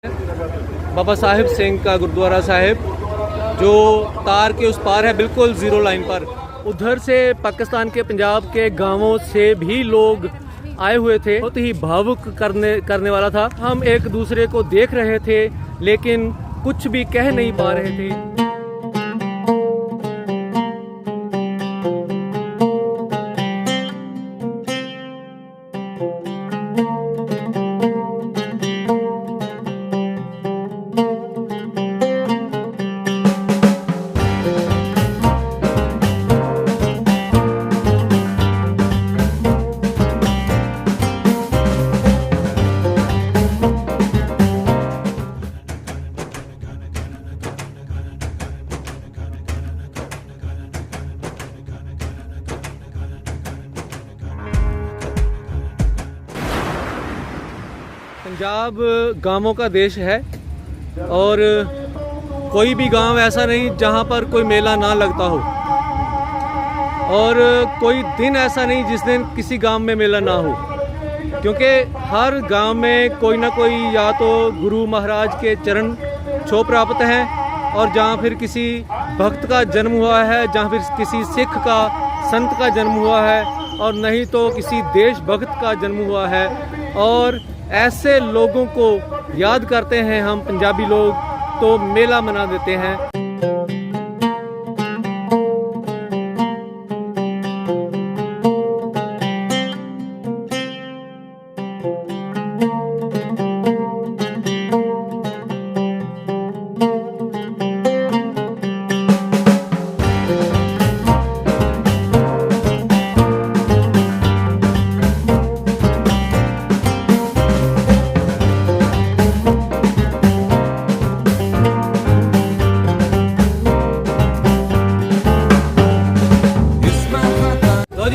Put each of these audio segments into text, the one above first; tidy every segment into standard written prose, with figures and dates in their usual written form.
बाबा साहिब सिंह का गुरुद्वारा साहिब जो तार के उस पार है, बिल्कुल ज़ीरो लाइन पर। उधर से पाकिस्तान के पंजाब के गांवों से भी लोग आए हुए थे। बहुत ही भावुक करने वाला था। हम एक दूसरे को देख रहे थे लेकिन कुछ भी कह नहीं पा रहे थे। पंजाब गांवों का देश है और कोई भी गांव ऐसा नहीं जहां पर कोई मेला ना लगता हो, और कोई दिन ऐसा नहीं जिस दिन किसी गांव में मेला ना हो, क्योंकि हर गांव में कोई ना कोई या तो गुरु महाराज के चरण छू प्राप्त हैं, और जहां फिर किसी भक्त का जन्म हुआ है, जहां फिर किसी सिख का संत का जन्म हुआ है, और नहीं तो किसी देशभक्त का जन्म हुआ है। और ऐसे लोगों को याद करते हैं हम पंजाबी लोग, तो मेला मना देते हैं।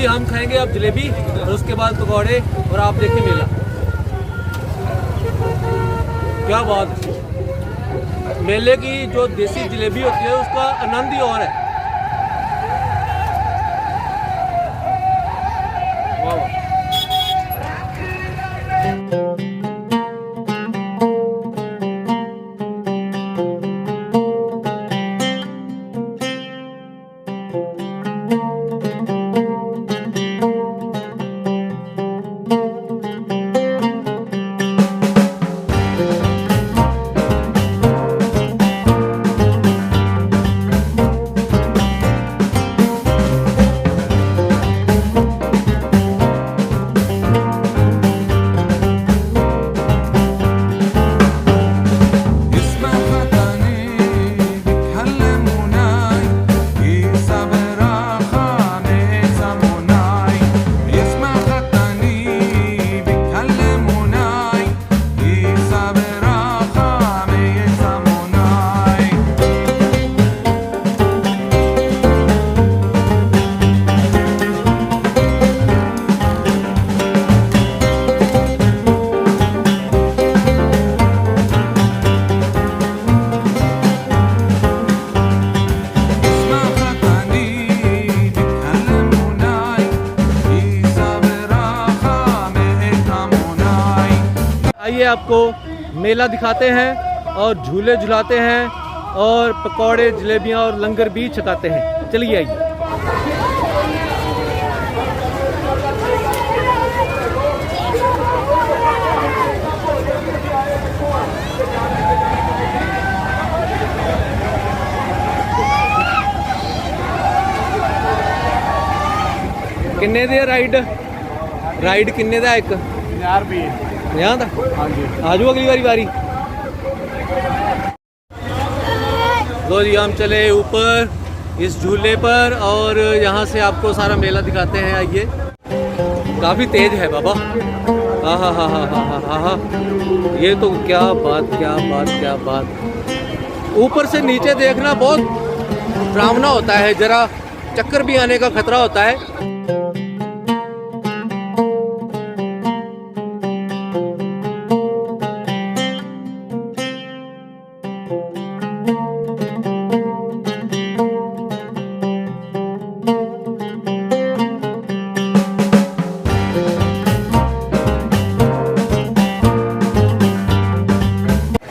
हम खाएंगे अब जलेबी और उसके बाद पकौड़े, और आप देखें मेला। क्या बात है, मेले की जो देसी जलेबी होती है उसका आनंद ही और है। वाह। आइए आपको मेला दिखाते हैं और झूले झुलाते हैं और पकौड़े जलेबियां और लंगर भी छकाते हैं। चलिए आइए। किन्ने दे राइड किन्ने दा एक 50 रुपये 50 दा। हाँ जी, आ जाओ अगली बारी। लो जी, हम चले ऊपर इस झूले पर और यहाँ से आपको सारा मेला दिखाते हैं। आइए। काफ़ी तेज है बाबा। हाँ हाँ हाँ हाँ हाँ हाँ हाँ, ये तो क्या बात। ऊपर से नीचे देखना बहुत डरावना होता है, जरा चक्कर भी आने का खतरा होता है।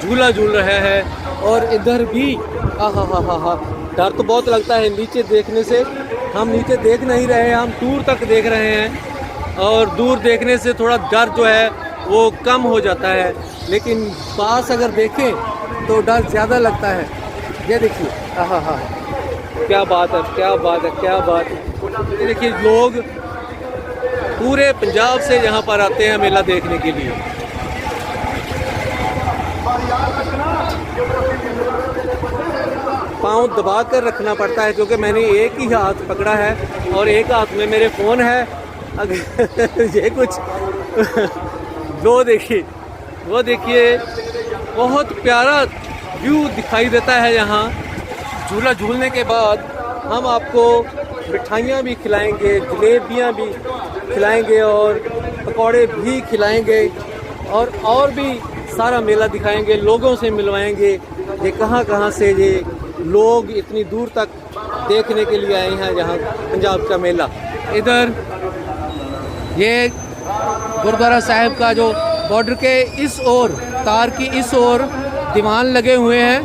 झूला झूल रहा है। और इधर भी हा, डर तो बहुत लगता है नीचे देखने से। हम नीचे देख नहीं रहे हैं, हम दूर तक देख रहे हैं और दूर देखने से थोड़ा डर जो है वो कम हो जाता है, लेकिन पास अगर देखें तो डर ज़्यादा लगता है। ये देखिए, हा, क्या बात है, क्या बात है, क्या बात है। ये देखिए, लोग पूरे पंजाब से यहाँ पर आते हैं मेला देखने के लिए। पाँव दबा कर रखना पड़ता है क्योंकि मैंने एक ही हाथ पकड़ा है और एक हाथ में मेरे फ़ोन है। अगर ये कुछ वो देखिए बहुत प्यारा व्यू दिखाई देता है यहाँ। झूला झूलने के बाद हम आपको मिठाइयाँ भी खिलाएंगे, जलेबियाँ भी खिलाएंगे और पकौड़े भी खिलाएंगे और भी सारा मेला दिखाएंगे, लोगों से मिलवाएंगे। ये कहाँ से ये लोग इतनी दूर तक देखने के लिए आए हैं यहाँ पंजाब का मेला। इधर ये गुरुद्वारा साहिब का जो बॉर्डर के इस ओर, तार की इस ओर दीवान लगे हुए हैं,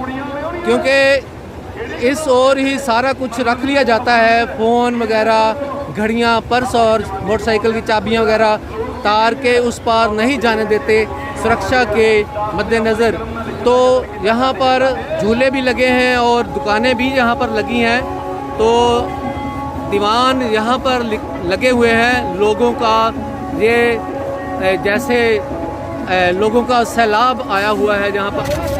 क्योंकि इस ओर ही सारा कुछ रख लिया जाता है। फ़ोन वगैरह, घड़ियाँ, पर्स और मोटरसाइकिल की चाबियाँ वगैरह तार के उस पार नहीं जाने देते सुरक्षा के मद्देनज़र। तो यहाँ पर झूले भी लगे हैं और दुकानें भी यहाँ पर लगी हैं। तो दीवान यहाँ पर लगे हुए हैं लोगों का, ये जैसे लोगों का सैलाब आया हुआ है जहाँ पर।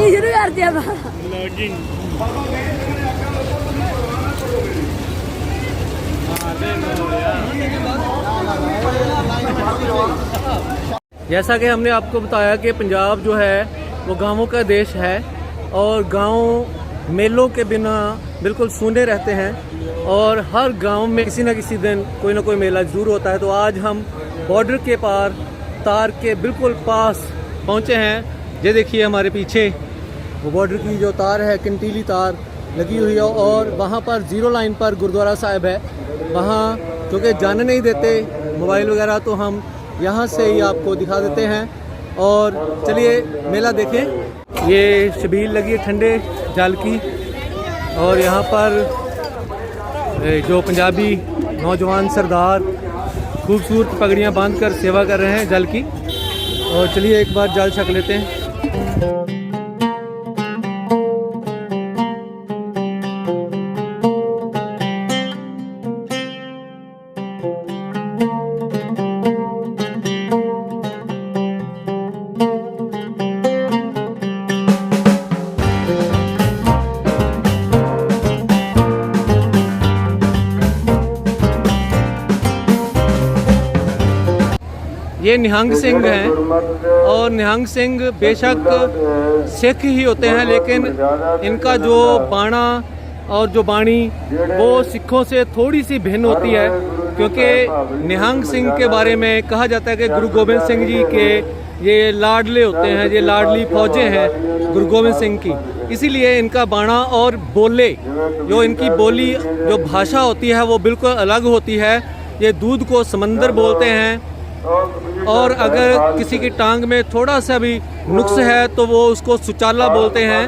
शुरू कर दिया जैसा कि हमने आपको बताया कि पंजाब जो है वो गांवों का देश है और गांव मेलों के बिना बिल्कुल सूने रहते हैं और हर गांव में किसी न किसी दिन कोई ना कोई मेला ज़रूर होता है। तो आज हम बॉर्डर के पार, तार के बिल्कुल पास पहुंचे हैं। ये देखिए हमारे पीछे वो बॉर्डर की जो तार है, कंटीली तार लगी हुई है और वहाँ पर ज़ीरो लाइन पर गुरुद्वारा साहिब है। वहाँ क्योंकि जाने नहीं देते मोबाइल वगैरह, तो हम यहाँ से ही आपको दिखा देते हैं। और चलिए मेला देखें। ये शबील लगी है ठंडे जल की और यहाँ पर जो पंजाबी नौजवान सरदार खूबसूरत पगड़ियाँ बांध कर सेवा कर रहे हैं जल की। और चलिए एक बार जल छक लेते हैं। ये निहंग सिंह हैं और निहंग सिंह बेशक सिख ही होते हैं, लेकिन इनका जो बाणा और जो बाणी वो सिखों से थोड़ी सी भिन्न होती है, क्योंकि निहंग सिंह के बारे में कहा जाता है कि गुरु गोबिंद सिंह जी के ये लाडले होते हैं, ये लाडली फौजें हैं गुरु गोबिंद सिंह की। इसीलिए इनका बाणा और बोले, जो इनकी बोली, जो भाषा होती है वो बिल्कुल अलग होती है। ये दूध को समंदर बोलते हैं और अगर किसी की टांग में थोड़ा सा भी नुक्स है तो वो उसको सुचाला बोलते हैं।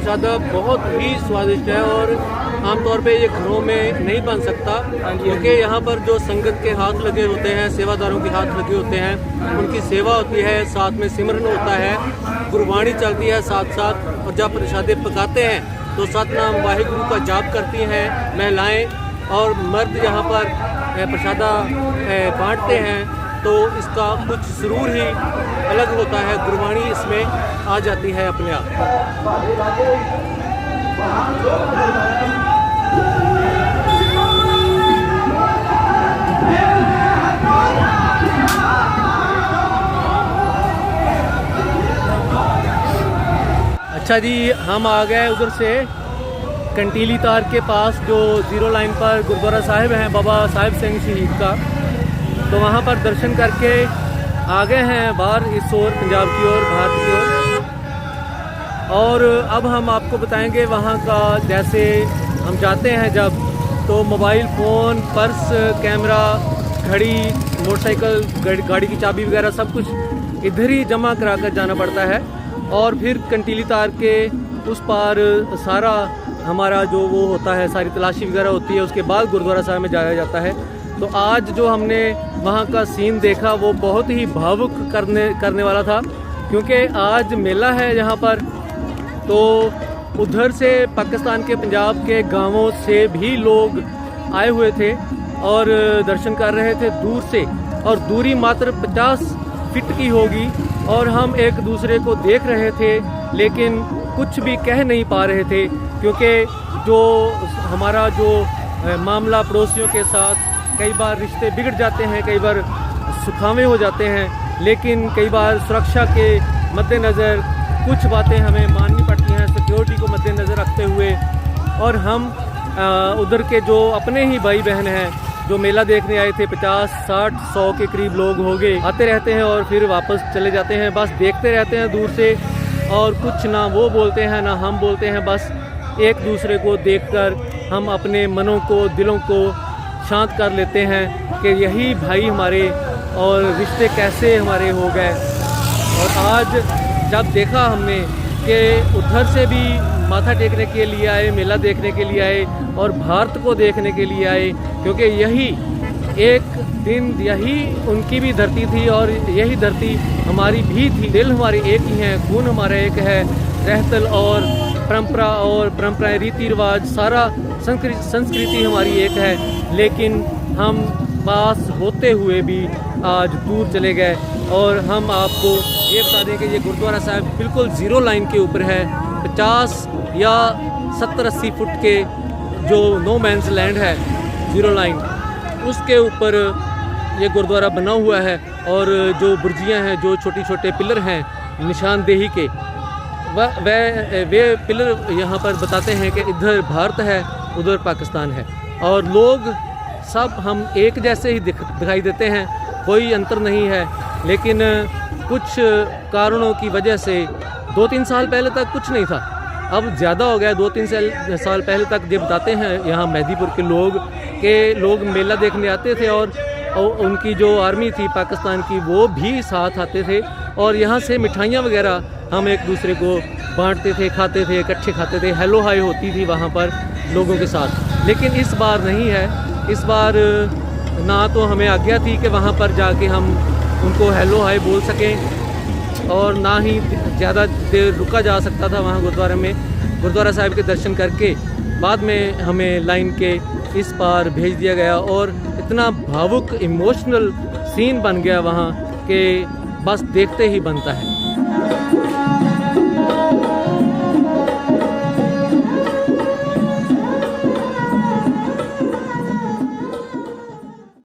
प्रसादा बहुत ही स्वादिष्ट है और आमतौर पे ये घरों में नहीं बन सकता, क्योंकि यहाँ पर जो संगत के हाथ लगे होते हैं, सेवादारों के हाथ लगे होते हैं, उनकी सेवा होती है, साथ में सिमरन होता है, गुरबाणी चलती है साथ साथ। और जब प्रसादे पकाते हैं तो सतनाम वाहिगुरु का जाप करती हैं महिलाएं, और मर्द यहाँ पर प्रसादा बांटते हैं, तो इसका कुछ सुरूर ही अलग होता है। गुरबाणी इसमें आ जाती है अपने आप। अच्छा जी, हम आ गए उधर से कंटीली तार के पास, जो 0 लाइन पर गुरुद्वारा साहिब हैं बाबा साहिब सिंह शहीद का। तो वहाँ पर दर्शन करके आ गए हैं बाहर इस ओर, पंजाब की ओर, भारत की ओर। और अब हम आपको बताएंगे वहाँ का, जैसे हम जाते हैं जब, तो मोबाइल फ़ोन, पर्स, कैमरा, घड़ी, मोटरसाइकिल, गाड़ी की चाबी वगैरह सब कुछ इधर ही जमा करा कर जाना पड़ता है। और फिर कंटीली तार के उस पार सारा हमारा जो वो होता है, सारी तलाशी वगैरह होती है, उसके बाद गुरुद्वारा साहिब में जाया जाता है। तो आज जो हमने वहाँ का सीन देखा वो बहुत ही भावुक करने वाला था, क्योंकि आज मेला है यहाँ पर। तो उधर से पाकिस्तान के पंजाब के गांवों से भी लोग आए हुए थे और दर्शन कर रहे थे दूर से, और दूरी मात्र 50 फीट की होगी। और हम एक दूसरे को देख रहे थे, लेकिन कुछ भी कह नहीं पा रहे थे, क्योंकि जो हमारा जो मामला पड़ोसियों के साथ, कई बार रिश्ते बिगड़ जाते हैं, कई बार सुखावे हो जाते हैं, लेकिन कई बार सुरक्षा के मद्देनज़र कुछ बातें हमें माननी पड़ती हैं, सिक्योरिटी को मद्देनज़र रखते हुए। और हम उधर के जो अपने ही भाई बहन हैं जो मेला देखने आए थे, 50, 60, 100 के करीब लोग हो गए, आते रहते हैं और फिर वापस चले जाते हैं, बस देखते रहते हैं दूर से, और कुछ ना वो बोलते हैं ना हम बोलते हैं। बस एक दूसरे को देखकर हम अपने मनों को, दिलों को शांत कर लेते हैं कि यही भाई हमारे, और रिश्ते कैसे हमारे हो गए। और आज जब देखा हमने कि उधर से भी माथा टेकने के लिए आए, मेला देखने के लिए आए, और भारत को देखने के लिए आए, क्योंकि यही एक दिन, यही उनकी भी धरती थी और यही धरती हमारी भी थी। दिल हमारे एक ही हैं, खून हमारा एक है, रहतल और परंपराएं, रीति रिवाज, सारा संस्कृति हमारी एक है, लेकिन हम पास होते हुए भी आज दूर चले गए। और हम आपको ये बता दें कि ये गुरुद्वारा साहिब बिल्कुल 0 लाइन के ऊपर है। 50 या 70-80 फुट के जो नो मैंस लैंड है, 0 लाइन, उसके ऊपर ये गुरुद्वारा बना हुआ है। और जो बुर्जियां हैं, जो छोटे छोटे पिलर हैं निशानदेही के, वे पिलर यहाँ पर बताते हैं कि इधर भारत है, उधर पाकिस्तान है, और लोग सब हम एक जैसे ही दिखाई देते हैं, कोई अंतर नहीं है। लेकिन कुछ कारणों की वजह से 2-3 साल पहले तक कुछ नहीं था, अब ज़्यादा हो गया। 2-3 साल पहले तक ये बताते हैं यहाँ मेहदीपुर के लोग मेला देखने आते थे, और उनकी जो आर्मी थी पाकिस्तान की, वो भी साथ आते थे, और यहाँ से मिठाइयाँ वगैरह हम एक दूसरे को बांटते थे, खाते थे, इकट्ठे खाते थे, हेलो हाय होती थी वहाँ पर लोगों के साथ। लेकिन इस बार नहीं है। इस बार ना तो हमें आज्ञा थी कि वहाँ पर जाके हम उनको हेलो हाय बोल सकें, और ना ही ज़्यादा देर रुका जा सकता था वहाँ गुरुद्वारे में। गुरुद्वारा साहिब के दर्शन करके बाद में हमें लाइन के इस पार भेज दिया गया, और इतना भावुक इमोशनल सीन बन गया वहाँ कि बस देखते ही बनता है।